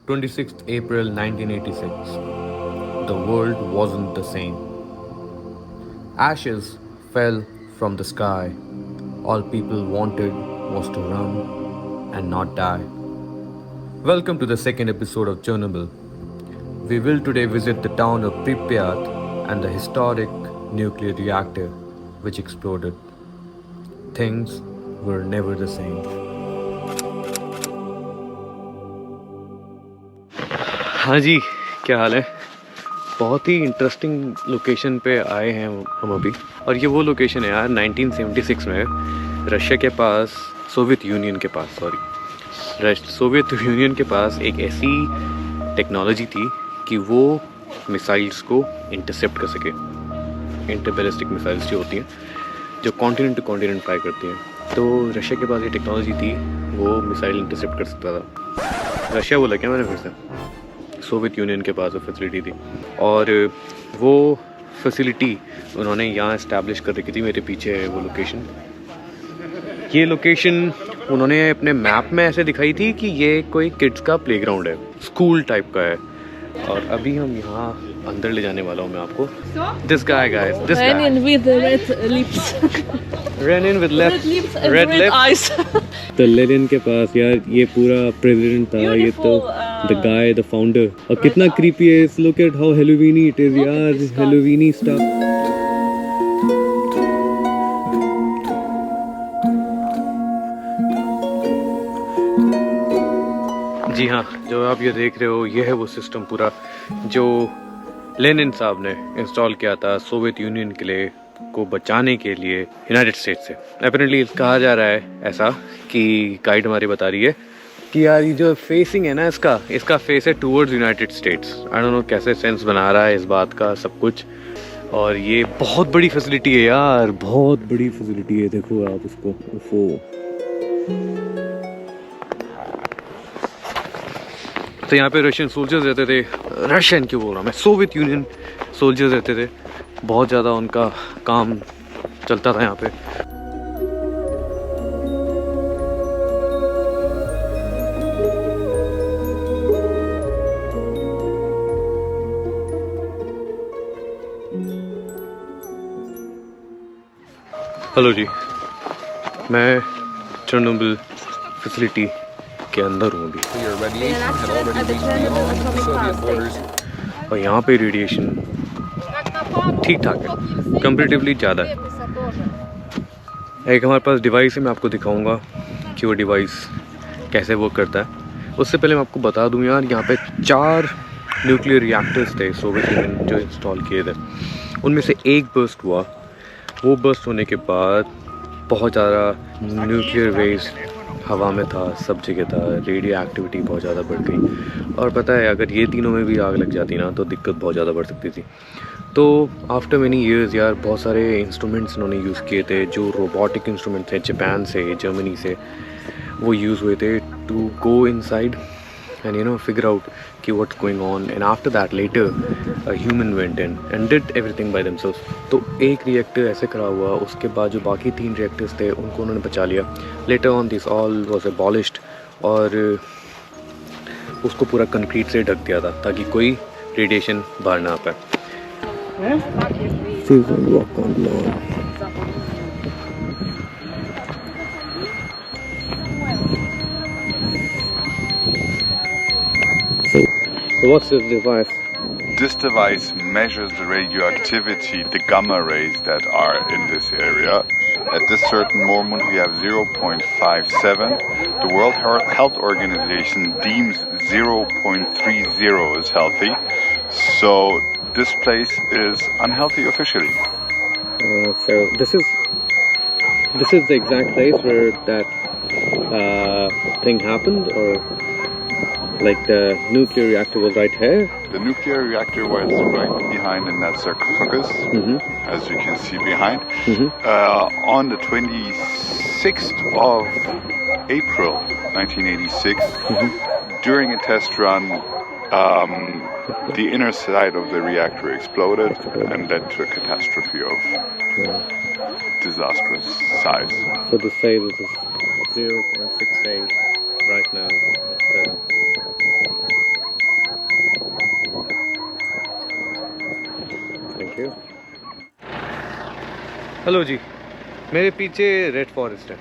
26th April 1986. The world wasn't the same. Ashes fell from the sky. All people wanted was to run and not die. Welcome to the second episode of Chernobyl. We will today visit the town of Pripyat and the historic nuclear reactor which exploded. Things were never the same. हाँ जी, क्या हाल है? बहुत ही interesting location पे आए हैं हम अभी, और ये वो लोकेशन है यार 1976 में रशिया के पास, सोवियत यूनियन के पास एक ऐसी टेक्नोलॉजी थी कि वो मिसाइल्स को इंटरसेप्ट कर सके। इंटरबैलिस्टिक मिसाइल्स जो होती हैं, जो कॉन्टिनेंट टू कॉन्टिनेंट फ्लाई करती हैं, तो रशिया के पास ये टेक्नोलॉजी थी, वो मिसाइल इंटरसेप्ट कर सकता था। रशिया बोला क्या मैंने फिर से? सोवियत यूनियन के पास वो फैसिलिटी थी, और वो फैसिलिटी उन्होंने यहाँ इस्टेब्लिश कर रखी थी। मेरे पीछे है वो लोकेशन। ये लोकेशन उन्होंने अपने मैप में ऐसे दिखाई थी कि ये कोई किड्स का प्लेग्राउंड है, स्कूल टाइप का है। और अभी हम यहाँ अंदर ले जाने वाला हूँ मैं आपको। This guy this Lenin with the red lips. Lenin with red lips and red eyes. तो लेनिन के पास यार ये पूरा प्रेसिडेंट था। ये तो द गाय, द फाउंडर। और कितना क्रीपी है। Look at how Halloweeny it is यार, हेलोवीनी स्टफ। जी हाँ, जो आप ये देख रहे हो, ये है वो सिस्टम पूरा जो लेनिन साहब ने इंस्टॉल किया था सोवियत यूनियन के लिए को बचाने के लिए यूनाइटेड स्टेट्स से। अपरेंटली कहा जा रहा है ऐसा कि गाइड हमारी बता रही है कि यार ये जो फेसिंग है ना, इसका फेस है towards United states. I don't know कैसे सेंस बना रहा है इस बात का सब कुछ। और ये बहुत बड़ी फैसिलिटी है यार, बहुत बड़ी फैसिलिटी है। देखो आप इसको। तो यहाँ पे रशियन सोल्जर्स रहते थे। रशियन क्यों बोल रहा मैं, सोवियत यूनियन सोल्जर्स रहते थे। बहुत ज़्यादा उनका काम चलता था यहाँ पे। हेलो जी, मैं चेरनोबिल फैसिलिटी के अंदर हूँ अभी। और यहाँ पे रेडिएशन ठीक ठाक है, कंपैरेटिवली ज़्यादा है। एक हमारे पास डिवाइस है, मैं आपको दिखाऊंगा कि वो डिवाइस कैसे वर्क करता है। उससे पहले मैं आपको बता दूं यार, यहाँ पे 4 न्यूक्लियर रिएक्टर्स थे सोवियत यूनियन जो इंस्टॉल किए थे। उनमें से एक बर्स्ट हुआ। वो बर्स्ट होने के बाद बहुत ज़्यादा न्यूक्लियर वेस्ट हवा में था, सब जगह था। रेडियो एक्टिविटी बहुत ज़्यादा बढ़ गई। और पता है, अगर ये तीनों में भी आग लग जाती ना तो दिक्कत बहुत ज़्यादा बढ़ सकती थी। तो आफ्टर मैनी ईयर्स यार, बहुत सारे इंस्ट्रूमेंट्स इन्होंने यूज़ किए थे, जो रोबोटिक इंस्ट्रूमेंट्स थे जापान से, जर्मनी से, वो यूज़ हुए थे to go inside and you know figure out कि what's going on. And after that later human went in and did everything by themselves. तो एक रिएक्टर ऐसे खड़ा हुआ, उसके बाद जो बाकी 3 रिएक्टर्स थे उनको उन्होंने बचा लिया। Later on this all was abolished, और उसको पूरा कंक्रीट से ढक दिया था ताकि कोई रेडिएशन बाहर ना आ पाए। So what's this device? This device measures the radioactivity, the gamma rays that are in this area. At this certain moment we have 0.57. The World Health Organization deems 0.30 is healthy. So this place is unhealthy officially. So this is the exact place where that thing happened, or like the nuclear reactor was right here? The nuclear reactor was right behind in that sarcophagus, as you can see behind. On the 26th of April 1986, during a test run, the inner side of the reactor exploded and led to a catastrophe of disastrous size. So the size is 0.68 right now. You. Hello ji, मेरे पीछे red forest है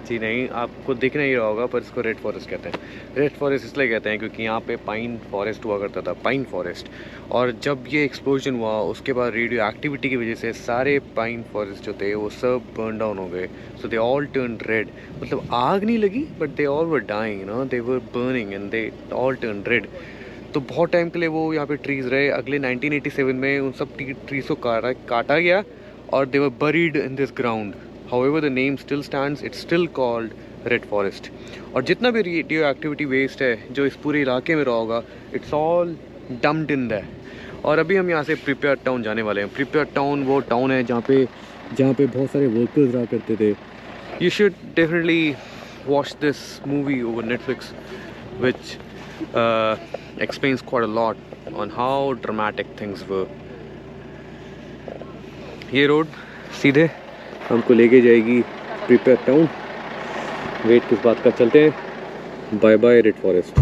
जी। नहीं, आपको दिख नहीं रहा होगा, पर इसको रेड फॉरेस्ट कहते हैं। रेड फॉरेस्ट इसलिए कहते हैं क्योंकि यहाँ पे पाइन फॉरेस्ट हुआ करता था, पाइन फॉरेस्ट। और जब ये एक्सप्लोजन हुआ उसके बाद रेडियो एक्टिविटी की वजह से सारे पाइन फॉरेस्ट जो थे वो सब बर्न डाउन हो गए। So they all turn red, मतलब आग नहीं लगी but they all were dying, you know, they were burning and they all turn red. तो बहुत टाइम के लिए वो यहाँ पे ट्रीज़ रहे। अगले 1987 में उन सब ट्रीज़ को काटा गया और they were buried in this ground. However, the name still stands. It's still called Red Forest. और जितना भी रेडियो एक्टिविटी वेस्ट है जो इस पूरे इलाके में रहा होगा, it's all dumped in that. और अभी हम यहाँ से प्रिपेयर टाउन जाने वाले हैं। प्रिपेयर टाउन वो टाउन है जहाँ पे बहुत सारे वर्कर्स रहा करते थे। You should definitely watch this movie over Netflix which explains quite a lot on how dramatic things were. ये रोड सीधे हमको लेके जाएगी प्रिपेयर टाउन। वेट किस बात का, चलते हैं। Bye bye red forest.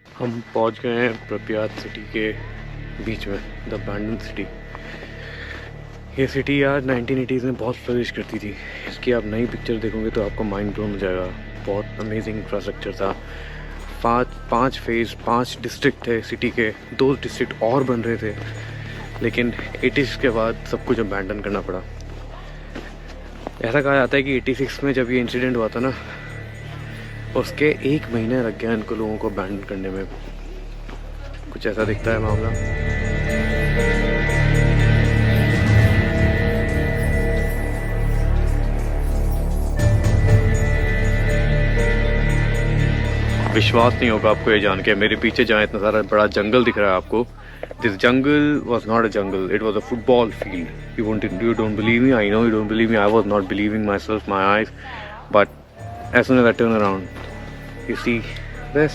हम पहुंच गए हैं प्रपियात सिटी के बीच में, द अबैंडन सिटी। ये सिटी यार 1980s में बहुत फ्लरिश करती थी। इसकी आप नई पिक्चर देखोगे तो आपका माइंड ब्लोन हो जाएगा। बहुत अमेजिंग इंफ्रास्ट्रक्चर था। पाँच फेज़, 5 डिस्ट्रिक्ट थे सिटी के। 2 डिस्ट्रिक्ट और बन रहे थे, लेकिन 80s के बाद सब कुछ अबैंडन करना पड़ा। ऐसा कहा जाता है कि 86 में जब ये इंसिडेंट हुआ था ना, उसके 1 महीना लग गया इनको लोगों को अबैंडन करने में। कुछ ऐसा दिखता है मामला। विश्वास नहीं होगा आपको ये जान के। मेरे पीछे जहाँ इतना सारा बड़ा जंगल दिख रहा है आपको, this jungle was not a jungle, it was a football field. You don't believe me, I know you don't believe me, I was not believing my self, my eyes, but as soon as I turn around, you see this,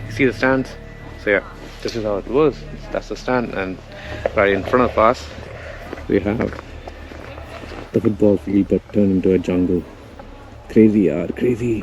you see the stands. So yeah, this is how it was. That's the stand, and right in front of us we have the football field but turned into a jungle. Crazy yaar, crazy.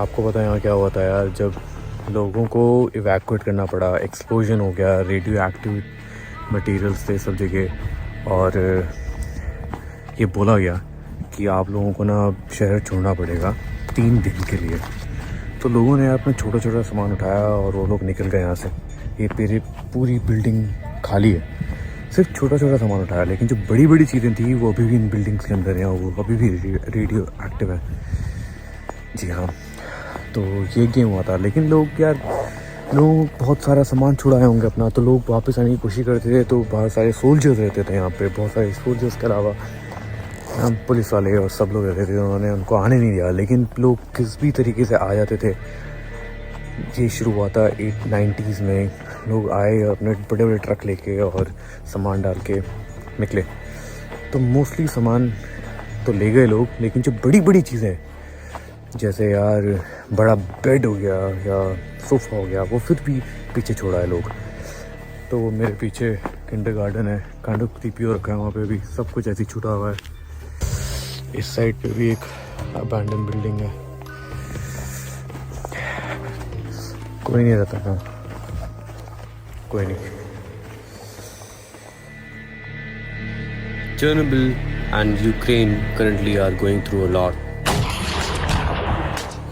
आपको पता है यहाँ क्या हुआ था यार, जब लोगों को इवैक्यूएट करना पड़ा, एक्सप्लोजन हो गया, रेडियो एक्टिव मटेरियल्स थे सब जगह, और ये बोला गया कि आप लोगों को ना शहर छोड़ना पड़ेगा 3 दिन के लिए। तो लोगों ने अपना छोटा छोटा सामान उठाया और वो लोग निकल गए यहाँ से। ये पूरी बिल्डिंग खाली है, सिर्फ छोटा छोटा सामान उठाया, लेकिन जो बड़ी बड़ी चीज़ें थी वो अभी भी इन बिल्डिंग्स के अंदर हैं, वो अभी भी रेडियो एक्टिव है। जी हाँ, तो ये गेम हुआ था। लेकिन लोग बहुत सारा सामान छुड़ाए होंगे अपना, तो लोग वापस आने की कोशिश करते थे। तो बहुत सारे सोल्जर्स रहते थे यहाँ पे, बहुत सारे सोल्जर्स के अलावा पुलिस वाले और सब लोग रहते थे, उन्होंने उनको आने नहीं दिया। लेकिन लोग किस भी तरीके से आ जाते थे। ये शुरू हुआ था 90s में, लोग आए अपने बड़े बड़े ट्रक लेके और सामान डाल के निकले। तो मोस्टली सामान तो ले गए लोग, लेकिन जो बड़ी बड़ी चीज़ें जैसे यार बड़ा बेड हो गया या सोफ़ा हो गया, वो फिर भी पीछे छोड़ा है लोग। तो वो मेरे पीछे किंडरगार्टन है, कांड ऑफ पीपीओ रखा है, वहाँ पे भी सब कुछ ऐसे छूटा हुआ है। इस साइड पे भी एक अबैंडन बिल्डिंग है, कोई नहीं रहता था, कोई नहीं। Chernobyl and Ukraine currently are going through a lot.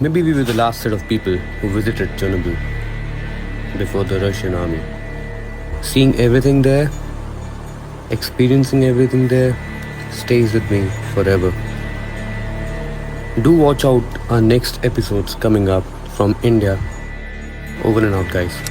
Maybe we were the last set of people who visited Chernobyl before the Russian army. Seeing everything there, experiencing everything there, stays with me forever. Do watch out our next episodes coming up from India. Over and out, guys.